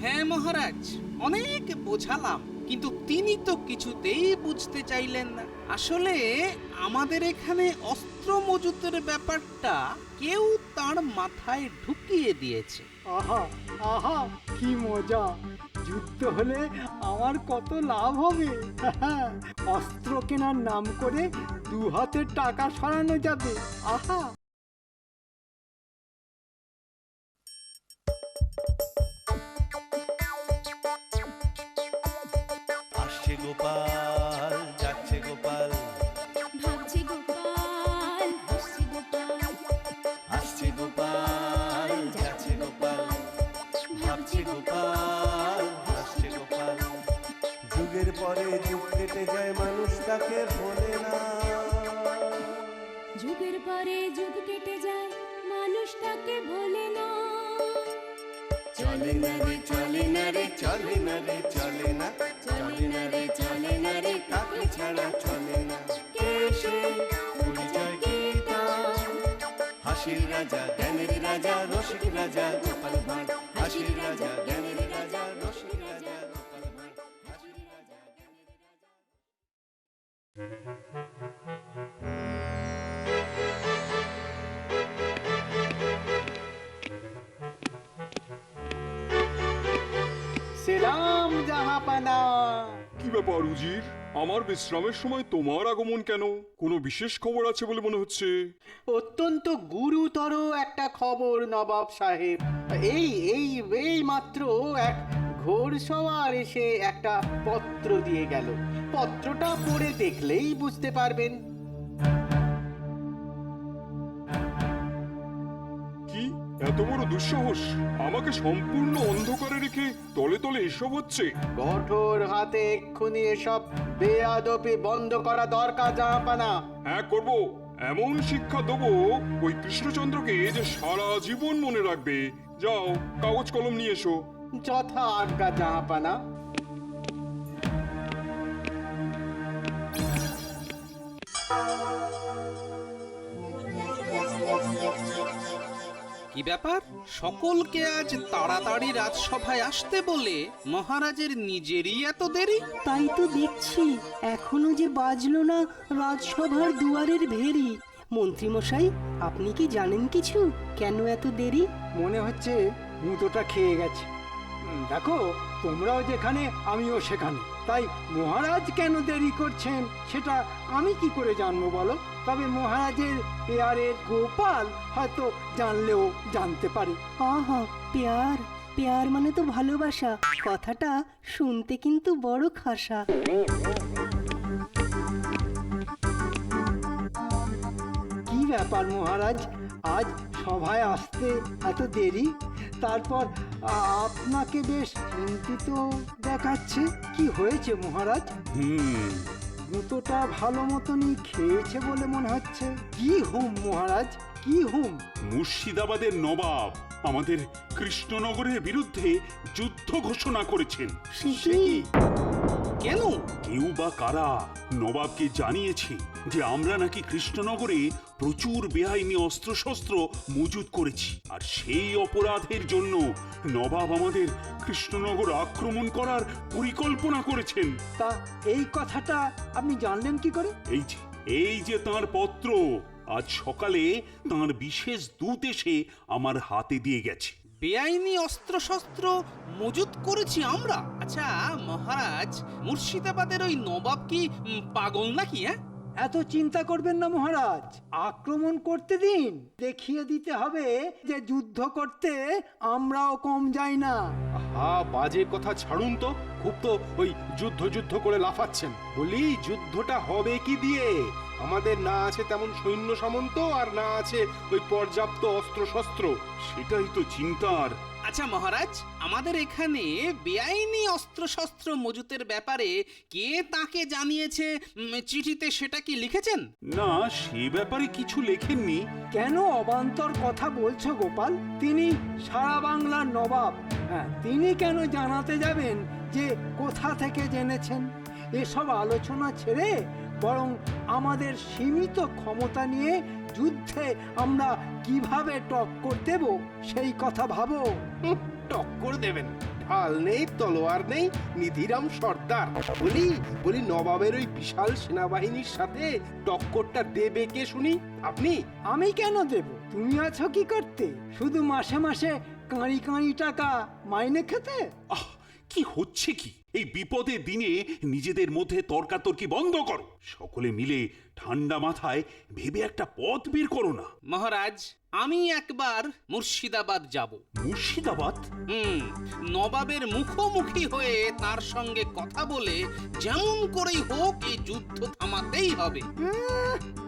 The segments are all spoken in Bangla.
হ্যাঁ মহারাজ, অনেক বোঝালাম, কিন্তু তিনি তো কিছুতেই বুঝতে চাইলেন না। আসলে আমাদের এখানে অস্ত্র মজুতের ব্যাপারটা কেউ তার মাথায় ঢুকিয়ে দিয়েছে। আহা আহা, কি মজা! যুদ্ধ হলে আমার কত লাভ হবে! অস্ত্র কেনার নাম করে দু হাতে টাকা সরানো যাবে। আহা! আসছে গোপাল, যাচ্ছে গোপাল, ভাবছে গোপাল, হাসছে গোপাল, আসছে গোপাল, যাচ্ছে গোপাল, ভাবছে গোপাল, হাসছে গোপাল। যুগের পরে যুগ কেটে যায়, মানুষ তাকে ভোলে না। যুগের পরে যুগ কেটে যায়, মানুষ তাকে ভোলে না। চলে না রে, চলে না রে, চলে না রে, চলে না, চলে না রে, চলে না রে, তাকে ছাড়া চলে না। কে সে? পরিচয় কি তার? হাসির রাজা, জ্ঞানের রাজা, রসিক রাজা গোপাল ভাঁড়। হাসির রাজা, জ্ঞানের রাজা, রসিক রাজা গোপাল ভাঁড়। হাসির রাজা, জ্ঞানের সেলাম জাহাপানা। কি ব্যাপার উজির, আমার বিশ্রামের সময় তোমার আগমন কেন? কোনো বিশেষ খবর আছে বলে মনে হচ্ছে। অত্যন্ত গুরুতর একটা খবর নবাব সাহেব। এই এই এই মাত্র এক ঘোড়সওয়ার এসে একটা পত্র দিয়ে গেল। পত্রটা পড়ে দেখলেই বুঝতে পারবেন। কি এত বড় দুঃসাহস! আমাকে সম্পূর্ণ অন্ধকারে রেখে তলে তলে এসব হচ্ছে? কঠোর হাতে এক্ষুনি এসব বেয়াদপি বন্ধ করা দরকার জাহাপানা। হ্যাঁ করব, এমন শিক্ষা দেবো ওই কৃষ্ণচন্দ্রকে যে সারা জীবন মনে রাখবে। যাও, কাগজ কলম নিয়ে এসো। যথা আজ্ঞা জাহাপানা। কি ব্যাপার, সকলকে আজ তাড়াতাড়ি রাজসভায় আসতে বলে মহারাজের নিজেরই এত দেরি? তাই তো দেখছি এখনো যে বাজলো না রাজসভার দুয়ারের ভেরি। মন্ত্রীমশাই, আপনি কি জানেন কিছু? কেন এত দেরি? মনে হচ্ছে মুতোটা খেয়ে গেছে। দেখো, তোমরাও যেখানে আমিও সেখানে, তাই মহারাজ কেন দেরি করছেন সেটা আমি কি করে জানবো বলো? তবে মহারাজের পেয়ারের গোপাল হয়তো জানলেও জানতে পারে। আহা, পেয়ার পেয়ার মানে তো ভালোবাসা। কথাটা শুনতে কিন্তু বড় খাসা। কি ব্যাপার মহারাজ, আজ সভায় আসতে এত দেরি? তারপর আপনাকে বেশ চিন্তিত দেখাচ্ছে। কি হয়েছে মহারাজ? জুতোটা ভালো মতনই খেয়েছে বলে মনে হচ্ছে। কি হুম মহারাজ, কি হুম? মুর্শিদাবাদের নবাব আমাদের কৃষ্ণনগরের বিরুদ্ধে যুদ্ধ ঘোষণা করেছেন। সে কি? কেন? কেউ বা কারা নবাবকে জানিয়েছে যে আমরা নাকি কৃষ্ণনগরে প্রচুর বেআইনি অস্ত্রশস্ত্র মজুত করেছি, আর সেই অপরাধের জন্য নবাব আমাদের কৃষ্ণনগর আক্রমণ করার পরিকল্পনা করেছেন। তা এই কথাটা আপনি জানলেন কি করে? এই যে তাঁর পত্র, আজ সকালে তাঁর বিশেষ দূত এসে আমার হাতে দিয়ে গেছে। বেআইনি অস্ত্রশস্ত্র মজুত করেছি আমরা? আচ্ছা মহারাজ, মুর্শিদাবাদের ওই নবাব কি পাগল নাকি? হ্যাঁ, এত চিন্তা করবেন না মহারাজ, আক্রমণ করতে দিন। দেখিয়ে দিতে হবে যে যুদ্ধ করতে আমরাও কম যাই না। বাজে কথা ছাড়ুন তো, খুব তো ওই যুদ্ধ যুদ্ধ করে লাফাচ্ছেন। বলি, যুদ্ধটা হবে কি দিয়ে? আমাদের না আছে তেমন সৈন্য সামন্ত, আর না আছে ওই পর্যাপ্ত অস্ত্রশস্ত্র। সেটাই তো চিন্তার। আচ্ছা মহারাজ, আমাদের এখানে বেআইনি অস্ত্রশস্ত্র মজুতের ব্যাপারে কে তাকে জানিয়েছে চিঠিতে, সেটা কি লিখেছেন? না, সে ব্যাপারে কিছু লেখেননি। কেন অবান্তর কথা বলছো গোপাল? তিনি সারা বাংলার নবাব। হ্যাঁ, তিনি কেন জানাতে যাবেন যে কোথা থেকে জেনেছেন? এসব আলোচনা ছেড়ে বরং আমাদের সীমিত ক্ষমতা নিয়ে যুদ্ধে আমরা কিভাবে টক্কর দেব সেই কথা ভাবো। টক্কর দেবেন। ঢাল নেই, তলোয়ার নেই, নিধিরাম সর্দার। বলি নবাবের ওই বিশাল সেনাবাহিনীর সাথে টক্করটা দেবে কে শুনি? আপনি? আমি কেন দেব? তুমি আছো কি করতে? শুধু মাসে মাসে কাঁড়ি কাঁড়ি টাকা মাইনে খেতে? আহ, কি হচ্ছে কি? এই বিপদের দিনে নিজেদের মধ্যে তর্কাতর্কি বন্ধ করো। সকলে মিলে ঠান্ডা মাথায় ভেবে একটা পথ বের করো না। মহারাজ, আমি একবার মুর্শিদাবাদ যাব। মুর্শিদাবাদ? নবাবের মুখোমুখি হয়ে তার সঙ্গে কথা বলে যেমন করেই হোক এই যুদ্ধ থামাতেই হবে।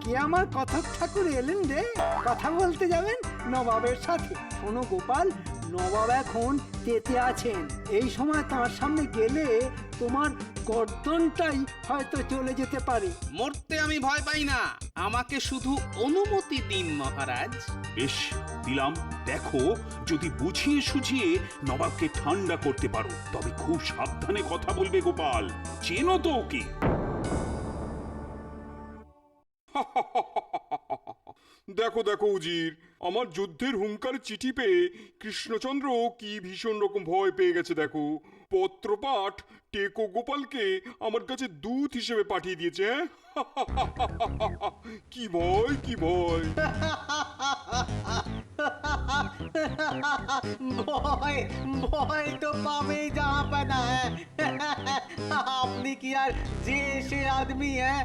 কে আমার কথক ঠাকুর এলেন রে, কথা বলতে যাবেন নবাবের সাথে? শোনো গোপাল, নবাব এখন তেতে আছেন। এই সময় তার সামনে গেলে তোমার গর্দনটাই হয়তো চলে যেতে পারে। মরতে আমি ভয় পাই না, আমাকে শুধু অনুমতি দিন মহারাজ। বেশ, দিলাম। দেখো, যদি বুঝিয়ে সুঝিয়ে নবাবকে ঠান্ডা করতে পারো তবে খুব সাবধানে কথা বলবে গোপাল। চেনো তো ওকে? দেখো দেখো উজির, আমার যুদ্ধের হুঙ্কার চিঠি পেয়ে কৃষ্ণচন্দ্র কি ভীষণ রকম ভয় পেয়ে গেছে দেখো। পত্রপাঠ টেকো গোপালকে আমার কাছে দূত হিসেবে পাঠিয়ে দিয়েছে। হ্যাঁ, কি ভয়, কি ভয়! ভয় ভয় তো পাবেই জাহাপানা। আপনি কি আর যে সে আদমি? হ্যাঁ,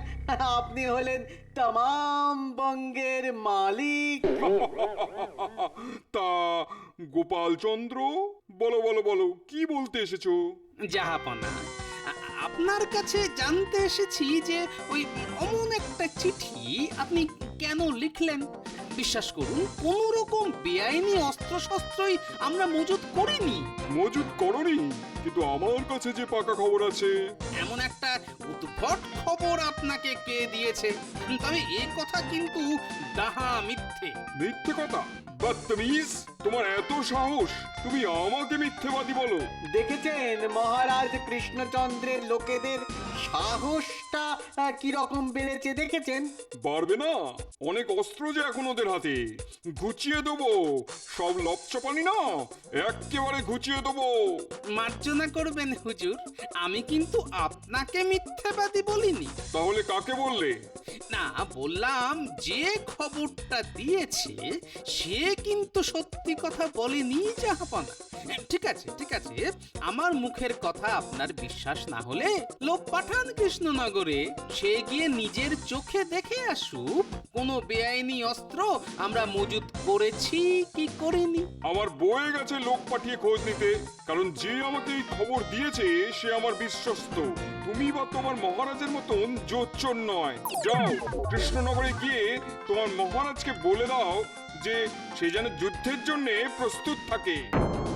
আপনি হলেন तमाम বঙ্গের মালিক। তা গোপাল চন্দ্র, বলো বলো বলো, কি বলতে এসেছো? জাহাপনা, আপনার কাছে জানতে এসেছি যে ওই অমন একটা চিঠি আপনি কেন লিখলেন। বিশ্বাস করুন, কোন রকম বেআইনি অস্ত্রশস্ত্রই আমরা মজুত করিনি। মজুদ করনি? কিন্তু আমার কাছে যে পাকা খবর আছে। এমন একটা উদ্ভট খবর আপনাকে কে দিয়েছে? তবে এই কথা কিন্তু ডাহা মিথ্যে। মিথ্যে কথা? বদতমিজ, তোমার এত সাহস, তুমি আমাকে মিথ্যেবাদী বলো? দেখেছেন মহারাজ কৃষ্ণচন্দ্রের লোকেদের সাহসটা কি রকম বেড়েছে? দেখেছেন? পারবে না? অনেক অস্ত্র যে এখন ওদের হাতে। ঘুচিয়ে দেবো সব লপচপানি না, একেবারে ঘুচিয়ে দেবো। মার্জনা করবেন হুজুর, আমি কিন্তু আপনাকে মিথ্যেবাদী বলিনি। তাহলে কাকে বললে? না, বললাম যে খবরটা দিয়েছে সে কিন্তু সত্যি কথা বলেনি জাহাপনা। ঠিক আছে ঠিক আছে, আমার মুখের কথা আপনার বিশ্বাস না হলে লোক পাঠান কৃষ্ণনগরে, সে গিয়ে নিজের চোখে দেখে আসুক কোনো বেআইনি অস্ত্র আমরা মজুত করেছি কি করিনি। আমার বয়ে গেছে লোক পাঠিয়ে খোঁজ নিতে, কারণ যে আমাকে এই খবর দিয়েছে সে আমার বিশ্বস্ত। তুমি বা তোমার মহারাজের মতন জোচ্চর নয়। যাও কৃষ্ণনগরে গিয়ে তোমার মহারাজকে বলে দাও যে সে যেন যুদ্ধের জন্য প্রস্তুত থাকে।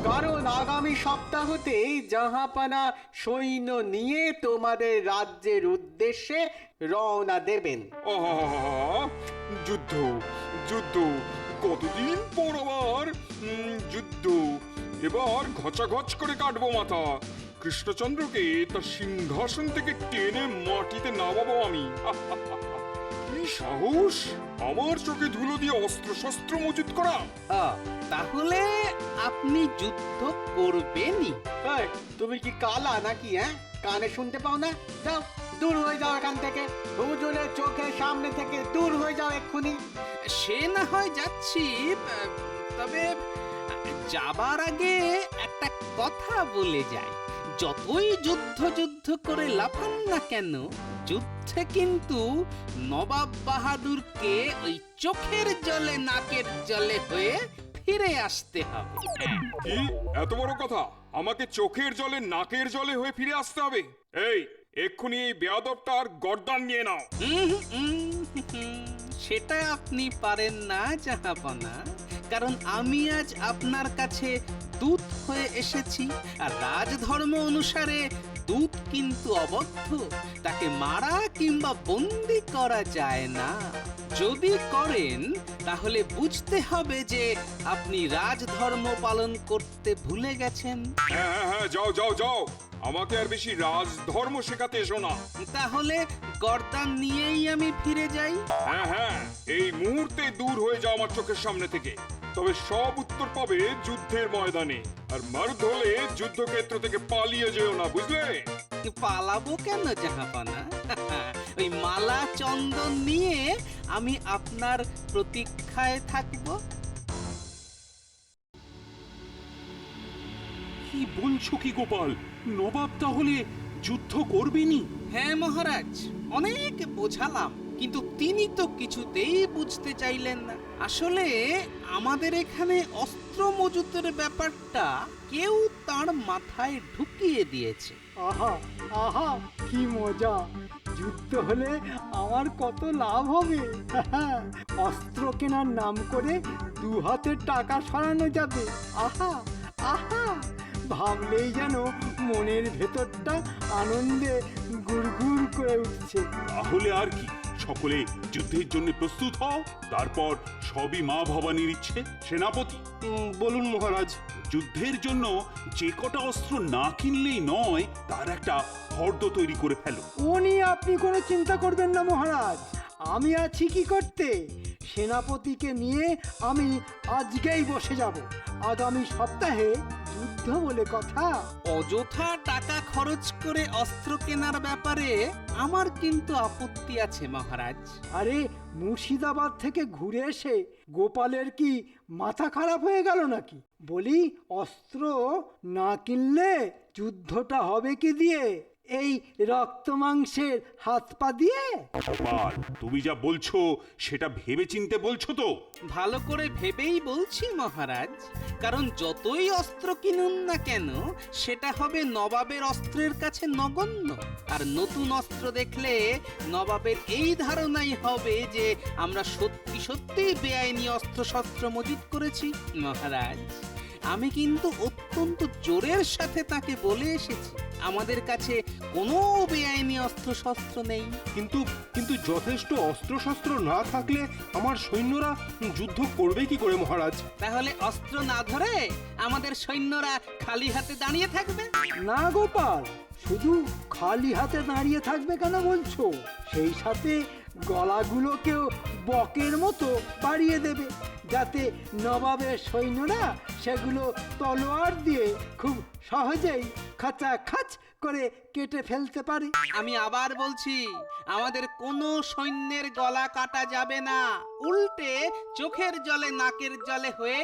কারণ আগামী সপ্তাহতেই জাহাপানা সৈন্য নিয়ে তোমাদের রাজ্যের উদ্দেশ্যে রওনা দেবেন। আহা, যুদ্ধ যুদ্ধ, কতদিন পর আবার যুদ্ধ। এবার ঘচাঘচ করে কাটবো মাথা। কৃষ্ণচন্দ্রকে তার সিংহাসন থেকে টেনে মাটিতে নামাবো আমি। কি সাহস আমার চোখে ধুলো দিয়ে অস্ত্র শস্ত্র মজুত করা! তাহলে আপনি যুদ্ধ করবেনই? এই, তুমি কি কালা নাকি? হ্যাঁ, কানে শুনতে পাও না? যাও দূর হয়ে যাও এখান থেকে। হুজুরের চোখের সামনে থেকে দূর হয়ে যাও এক্ষুনি। সে না হয় যাচ্ছি, তবে যাবার আগে একটা কথা বলে যাই। যতই যুদ্ধ যুদ্ধ করে লাফান না কেন, যুদ্ধে কিন্তু নবাব বাহাদুরকে ওই চোখের জলে নাকের জলে হয়ে ফিরে আসতে হবে। কি এত বড় কথা? আমাকে চোখের জলে নাকের জলে হয়ে ফিরে আসতে হবে? এই, এক্ষুনি এই বেয়াদবটার গর্দান নিয়ে নাও। সেটা আপনি পারেন না জাহাপনা, কারণ আমি আজ আপনার কাছে দূত হয়ে এসেছি। আর রাজধর্ম অনুসারে দূত কিন্তু অবদ্ধ, তাকে মারা কিংবা বন্দি করা যায় না। যদি করেন তাহলে বুঝতে হবে যে আপনি রাজধর্ম পালন করতে ভুলে গেছেন। হ্যাঁ হ্যাঁ হ্যাঁ, যাও যাও যাও, আমাকে আর বেশি রাজধর্ম শেখাতে এসো না। তাহলে গর্দান নিয়েই আমি ফিরে যাই। হ্যাঁ হ্যাঁ, এই মুহূর্তে দূর হয়ে যাও আমার চোখের সামনে থেকে। তবে সব উত্তর পাবে যুদ্ধের ময়দানে। আর মারুদ হলে যুদ্ধক্ষেত্র থেকে পালিয়ে যেও না, বুঝলে? পালাবো কেন জাহাপানা? ওই মালা চন্দন নিয়ে আমি আপনার প্রতীক্ষায় থাকবো। কি বলছো কি গোপাল? নবাব তাহলে যুদ্ধ করবেনি? হ্যাঁ মহারাজ, অনেক বোঝালাম, কিন্তু তিনি তো কিছুতেই বুঝতে চাইলেন না। আসলে আমাদের এখানে অস্ত্র মজুতের ব্যাপারটা কেউ তার মাথায় ঢুকিয়ে দিয়েছে। আহা আহা, কি মজা! যুদ্ধ হলে আমার কত লাভ হবে! অস্ত্র কেনার নাম করে 2 হাতের টাকা সরানো যাবে। আহা আহা, ভাবলেই যেন মনের ভেতরটা আনন্দে গুড়গুড় করে উঠছে। তাহলে আর কি, সকলে যুদ্ধের জন্য প্রস্তুত হও। তারপর সবই মা ভবানীর ইচ্ছে। সেনাপতি, বলুন মহারাজ। যুদ্ধের জন্য যে কটা অস্ত্র না কিনলেই নয়, তার একটা ফর্দ তৈরি করে ফেলো। ও নিয়ে আপনি কোনো চিন্তা করবেন না মহারাজ, আমি আছি কি করতে। সেনাপতিকে নিয়ে আমি আজকেই বসে যাব। আগামী সপ্তাহে যুদ্ধ বলে কথা। অযথা টাকা খরচ করে অস্ত্র কেনার ব্যাপারে আমার কিন্তু আপত্তি আছে মহারাজ। আরে, মুর্শিদাবাদ থেকে ঘুরে এসে গোপালের কি মাথা খারাপ হয়ে গেল নাকি? বলি, অস্ত্র না কিনলে যুদ্ধটা হবে কি দিয়ে? এই রক্ত মাংসের হাত পা দিয়ে? গোপাল, তুমি যা বলছো সেটা ভেবে চিনতে বলছো তো? ভালো করে ভেবেই বলছি মহারাজ, কারণ যতই অস্ত্র কিনুন না কেন সেটা হবে নবাবের অস্ত্রের কাছে নগণ্য। আর নতুন অস্ত্র দেখলে নবাবের এই ধারণাই হবে যে আমরা সত্যি সত্যি বেআইনি অস্ত্র শস্ত্র মজুত করেছি। মহারাজ, আমি কিন্তু অত্যন্ত জোরের সাথে তাকে বলে এসেছি আমাদের কাছে কোনো বেআইনি অস্ত্র শস্ত্র নেই। কিন্তু যথেষ্ট অস্ত্রশস্ত্র না থাকলে আমার সৈন্যরা যুদ্ধ করবে কি করে মহারাজ? তাহলে অস্ত্র না ধরে আমাদের সৈন্যরা খালি হাতে দাঁড়িয়ে থাকবে? না গোপাল, শুধু খালি হাতে দাঁড়িয়ে থাকবে কেন বলছো? সেই সাথে গলাগুলোকেও বকের মতো বাড়িয়ে দেবে, যাতে নবাবের সৈন্যরা সেগুলো তলোয়ার দিয়ে খুব সহজেই খাঁচাখাচ করে কেটে ফেলতে পারে। আমি আবার বলছি, আমাদের কোনো সৈন্যের গলা কাটা যাবে না। উল্টে চোখের জলে নাকের জলে হয়ে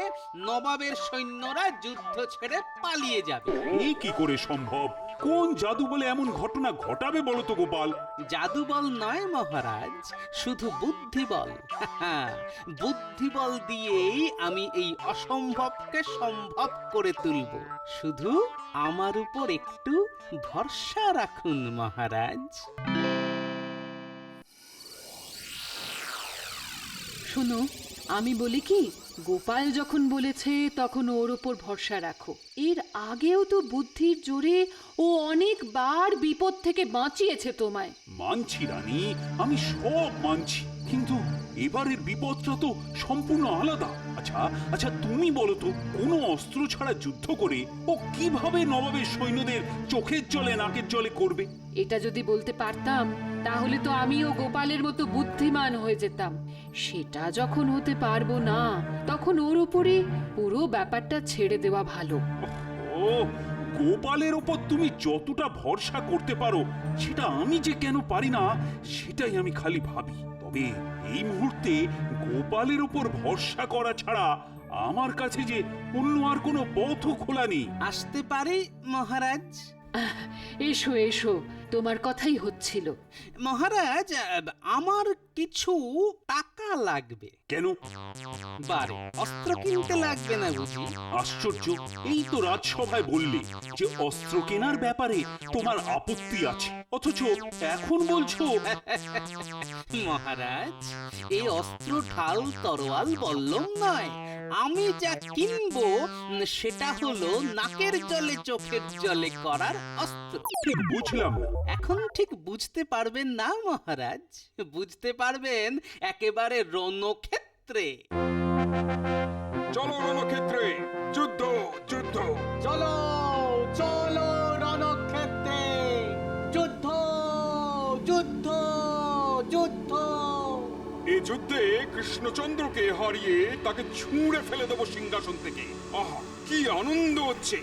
নবাবের সৈন্যরা যুদ্ধ ছেড়ে পালিয়ে যাবে। এই কি করে সম্ভব? কোন জাদু বলে এমন ঘটনা ঘটাবে বলো তো গোপাল? জাদু বল নয় মহারাজ, শুধু বুদ্ধি বল। বুদ্ধি বল দিয়েই আমি এই অসম্ভবকে সম্ভব করে তুলব। শুধু আমার উপর একটু ভরসা রাখুন মহারাজ। শোনো, আমি বলি কি, গোপাল যখন বলেছে তখন ওর ওপর ভরসা রাখো। এর আগেও তো বুদ্ধির জোরে ও অনেকবার বিপদ থেকে বাঁচিয়েছে তোমায়। মানছি রানী, আমি সব মানছি, কিন্তু এবারের বিপদটা তো সম্পূর্ণ আলাদা। আচ্ছা আচ্ছা, তুমি বলো তো, কোনো অস্ত্র ছাড়া যুদ্ধ করে ও কিভাবে নবাবের সৈন্যদের চোখের জলে নাকের জলে করবে? এটা যদি বলতে পারতাম তাহলে তো আমিও গোপালের মতো বুদ্ধিমান হয়ে যেতাম। সেটা যখন হতে পারবো না, তখন ওর উপরে পুরো ব্যাপারটা ছেড়ে দেওয়া ভালো। ও, গোপালের ওপর তুমি যতটা ভরসা করতে পারো সেটা আমি যে কেন পারি না, সেটাই আমি খালি ভাবি। তবে এই মুহূর্তে গোপালের ওপর ভরসা করা ছাড়া আমার কাছে যে অন্য আর কোনো পথও খোলা নেই। আসতে পারি মহারাজ? এসো এসো, তোমার কথাই হচ্ছিল। মহারাজ, আমার কিছু টাকা লাগবে। কেন? বারে, অস্ত্র কিনতে লাগবে না বুঝি? আশ্চর্য, এই তো রাজসভায় বললে যে অস্ত্র কেনার ব্যাপারে তোমার আপত্তি আছে, অথচ এখন বলছো। মহারাজ, এই অস্ত্র ঢাল তরোয়াল বল্লম নয়। আমি যা কিনবো সেটা হলো নাকের জলে চোখের জলে করার অস্ত্র। ঠিক বুঝলাম না। এখন ঠিক বুঝতে পারবেন না মহারাজ, বুঝতে পারবেন একেবারে রণক্ষেত্রে। চলো রণক্ষেত্রে, যুদ্ধ যুদ্ধ। চলো চলো রণক্ষেত্রে, যুদ্ধ যুদ্ধ যুদ্ধ। যুদ্ধে কৃষ্ণচন্দ্রকে হারিয়ে তাকে ছুঁড়ে ফেলে দেবো সিংহাসন থেকে। আহা, কি আনন্দ হচ্ছে!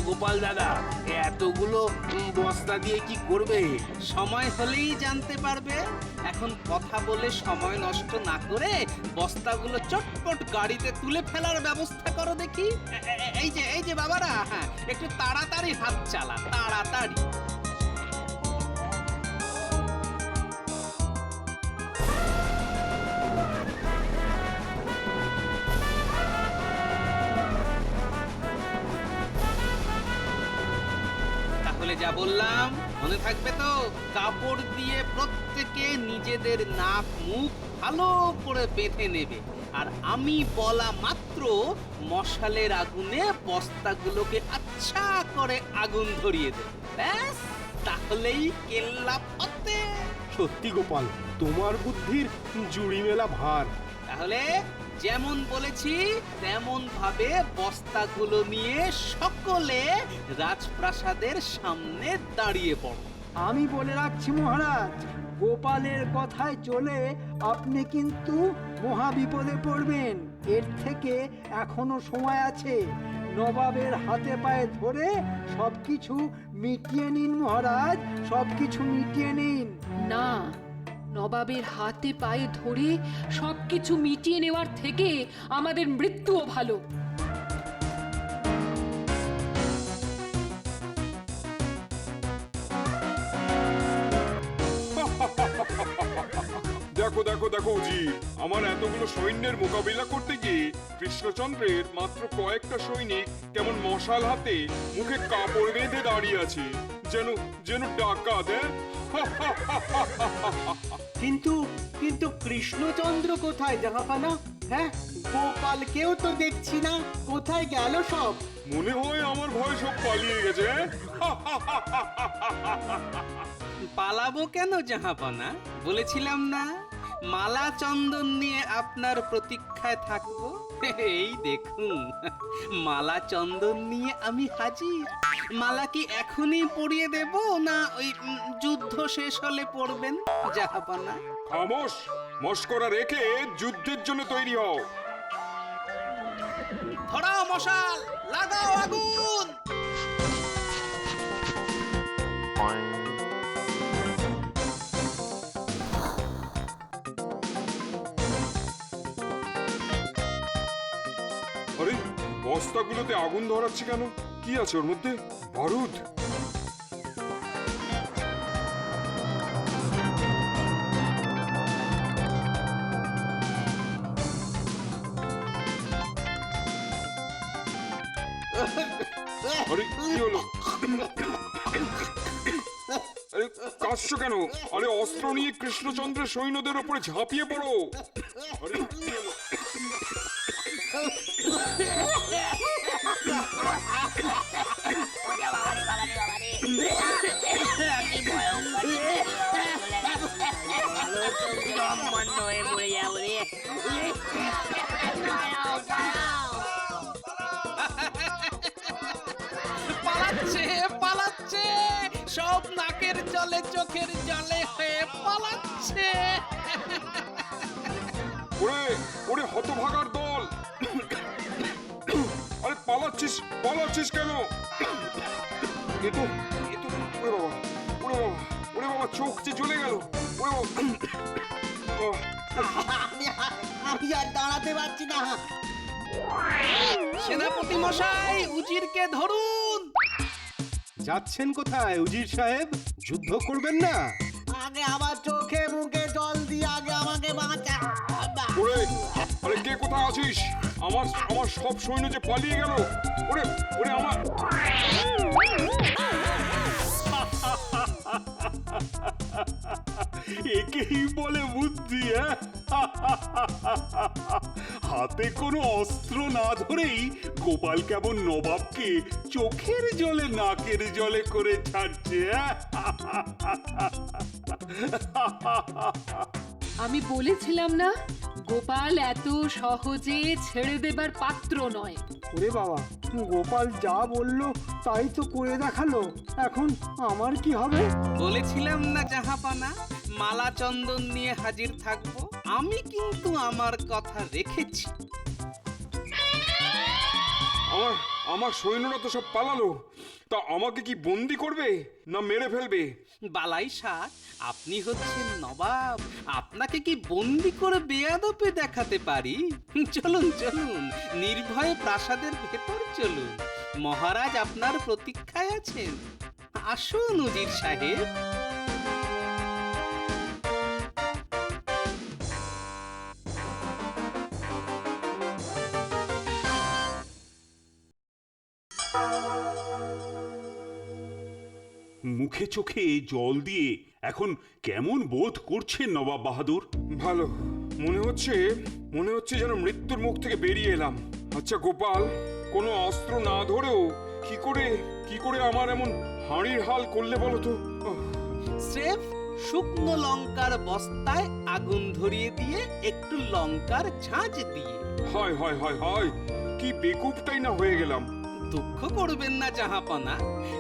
গোপাল দাদা, এতগুলো বস্তা দিয়ে কি করবে? সময় হলেই জানতে পারবে। এখন কথা বলে সময় নষ্ট না করে বস্তাগুলো চটপট গাড়িতে তুলে ফেলার ব্যবস্থা করো দেখি। এই যে বাবারা, হ্যাঁ, একটু তাড়াতাড়ি হাত চালা, তাড়াতাড়ি। যা বললাম মনে থাকবে তো? কাপড় দিয়ে প্রত্যেকে নিজেদের নাক মুখ ভালো করে বেঁধে নেবে, আর আমি বলা মাত্র মশালের আগুনে বস্তাগুলোকে আচ্ছা করে আগুন ধরিয়ে দেবে। ব্যাস, তাহলেই কেল্লা ফতে। সত্যি গোপাল, তোমার বুদ্ধির জুড়ি মেলা ভার। তাহলে যেমন বলেছি তেমন ভাবে বস্তাগুলো নিয়ে সকলে রাজপ্রাসাদের সামনে দাঁড়িয়ে পড়ো। আমি বলে রাখছি মহারাজ, গোপালের কথায় চলে আপনি কিন্তু মহা বিপদে পড়বেন। এর থেকে এখনো সময় আছে। নবাবের হাতে পায়ে ধরে সবকিছু মিটিয়ে নিন মহারাজ, সবকিছু মিটিয়ে নিন। না, নবাবের হাতে পায়ে ধরে সবকিছু মিটিয়ে নেওয়ার থেকে আমাদের মৃত্যুও ভালো। দেখো দেখো দেখো উজির, আমার এতগুলো সৈন্যের মোকাবিলা করতে গিয়ে কৃষ্ণচন্দ্রের মাত্র কয়েকটা সৈনিক কেমন মশাল হাতে মুখে কাপড় বেঁধে দাঁড়িয়ে আছে, যেন যেন ডাকাত। কিন্তু কিন্তু কৃষ্ণচন্দ্র কোথায় জাহাপানা? হ্যাঁ, গোপালকেও তো দেখছি না, কোথায় গেল সব? মনে হয় আমার ভয় সব পালিয়ে গেছে। পালাবো কেন জাহাপনা? বলেছিলাম না মালা চন্দন নিয়ে আপনার প্রতীক্ষায় থাকবো। এই দেখুন, মালা চন্দন নিয়ে আমি হাজির। মালা কি এখনই পরিয়ে দেব, না ওই যুদ্ধ শেষ হলে পড়বেন জাহাপনা? খামোশ, মস্করা রেখে যুদ্ধের জন্য তৈরি হও। ধরাও মশাল, লাগাও আগুন। আরে, বস্তাগুলোতে আগুন ধরাচ্ছে কেন? কি আছে ওর মধ্যে? বারুদ? আরে কি হলো? আরে কাঁদছো কেন? আরে অস্ত্র নিয়ে কৃষ্ণচন্দ্রের সৈন্যদের উপরে ঝাঁপিয়ে পড়ো। আরে কি হলো? পালাচ্ছে পালাচ্ছে, সব নাকের জলে চোখের জলে হয়ে পালাচ্ছে। ওরে ওরে হতভাগার দল! আরে পালাচ্ছিস পালাচ্ছিস কেন? এ তো ওরে বাবা, ওরে বাবা, ওরে বাবা, চোখ যে জ্বলে গেল। ওরে বাবা, আমি আর দাঁড়াতে পারছি না। সেনাপতি মশাই, উজিরকে ধরুন। যাচ্ছেন কোথায় উজির সাহেব? যুদ্ধ করবেন না? আগে আমার চোখে মুখে জল দিয়ে আগে আমাকে বাঁচা। ওরে, আরে কে কোথায় আছিস? আমার আমার সব সৈন্য যে পালিয়ে গেল। ওরে ওরে আমার একেই বলে বুদ্ধি। হাতে কোনো অস্ত্র না ধরেই গোপাল কেমন নবাবকে চোখের জলে নাকের জলে করে ছাড়ছে। আমি বলেছিলাম না, গোপাল এত সহজে ছেড়ে দেবার পাত্র নয়। ওরে বাবা, গোপাল যা বললো তাই তো করে দেখালো, এখন আমার কি হবে? বলেছিলাম না জাহাপানা, মালা চন্দন নিয়ে হাজির থাকবো। আমি কিন্তু আমার কথা রেখেছি। আমার সৈন্যরা তো সব পালালো, তা আমাকে কি বন্দি করবে না মেরে ফেলবে? বালাই শাহ, আপনি হচ্ছেন নবাব, আপনাকে কি বন্দি করে বেয়াদপে দেখাতে পারি? চলুন চলুন, নির্ভয়ে প্রাসাদের ভেতর চলুন। মহারাজ আপনার প্রতীক্ষায় আছেন। আসুন উজির সাহেব। মুখে চোখে জল দিয়ে এখন কেমন বোধ করছেন নবাব বাহাদুর? ভালো মনে হচ্ছে যেন মৃত্যুর মুখ থেকে বেরিয়ে এলাম। আচ্ছা গোপাল, কোনো অস্ত্র না ধরেও কি করে আমার এমন হাঁড়ির হাল করলে বলো তো? স্রেফ শুকনো লঙ্কার বস্তায় আগুন ধরিয়ে দিয়ে একটু লঙ্কার ঝাঁঝ দিয়ে। হায় হায় হায় হায়, কি বেকুবটাই না হয়ে গেলাম। দুঃখ করবেন না জাহাপনা,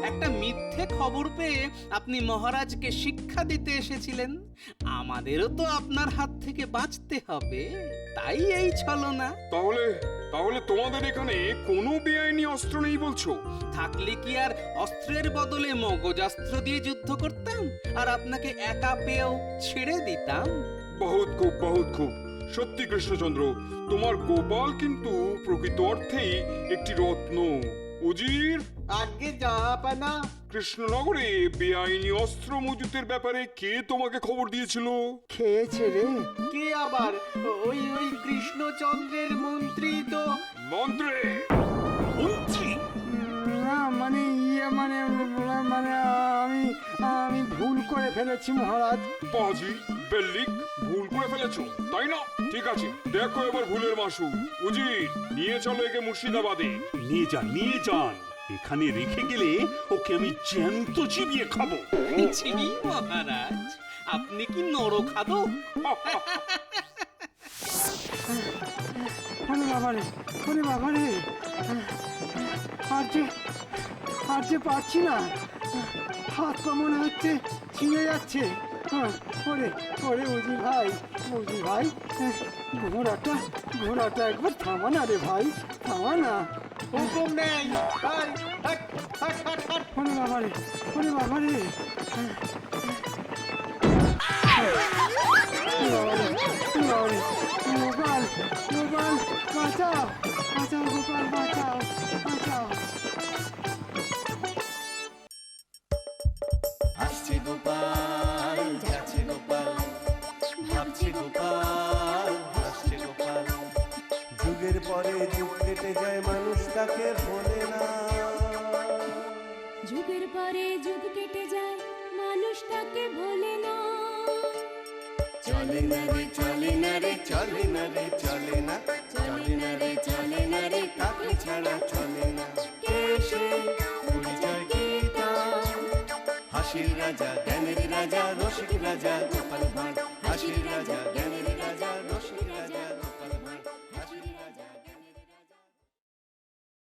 একটা মিথ্যে খবর পেয়ে আপনি মহারাজকে শিক্ষা দিতে এসেছিলেন। আমাদেরও তো আপনার হাত থেকে বাঁচতে হবে, তাই এই ছলনা। তাহলে তোমাদের এখানে কোনো বেআইনি অস্ত্র নেই বলছো? থাকলে কি আর অস্ত্রের বদলে মগজাস্ত্র দিয়ে যুদ্ধ করতাম আর আপনাকে একা পেয়েও ছেড়ে দিতাম? বহুত খুব। সত্যি কৃষ্ণচন্দ্র, তোমার গোপাল কিন্তু প্রকৃত অর্থেই একটি রত্ন। উজির, আগে জাহাপানা, কৃষ্ণনগরে বেআইনি অস্ত্র মজুতের ব্যাপারে কে তোমাকে খবর দিয়েছিল? খেয়েছে রে। কে আবার? ওই কৃষ্ণচন্দ্রের মন্ত্রী তো। মন্ত্রী? না মানে আমি ভুল করে ফেলেছি মহারাজ। বাজি বেল্লিক, ভুল করে ফেলেছো তাই না? ঠিক আছে, দেখো এবার ভুলের মাসু। উজির, নিয়ে চলো একে মুর্শিদাবাদে। নিয়ে যান, এখানে রেখে গেলে ওকে আমি জ্যান্ত চিবিয়ে খাবো। ছি মহারাজ, আপনি কি নরখাদক? ওরে বাবারে, আর যে পারছি না, হাত পা মনে হচ্ছে ছিঁড়ে যাচ্ছে। ওরে উজি ভাই, ঘোড়াটা একবার থামা না রে ভাই, থামা না। হুকুম নেই। ওরে বাবারে, গোপাল বাঁচাও, গোপাল বাঁচাও। আসছে গোপাল, যাচ্ছে গোপাল, ভাবছে গোপাল, হাসছে গোপাল। যুগের পরে যুগ কেটে যায়, মানুষ তাকে ভোলে না। যুগের পরে যুগ কেটে যায়, মানুষ তাকে ভোলে না। চলে না রে চলে না রে চলে না রে চলে না, চলে না রে চলে না রে তাকে ছাড়া চলে না। কে সে? পরিচয় কি তার? হাসির রাজা, জ্ঞানের রাজা, রসিক রাজা গোপাল ভাঁড়। হাসির রাজা, জ্ঞানের রাজা, রসিক রাজা।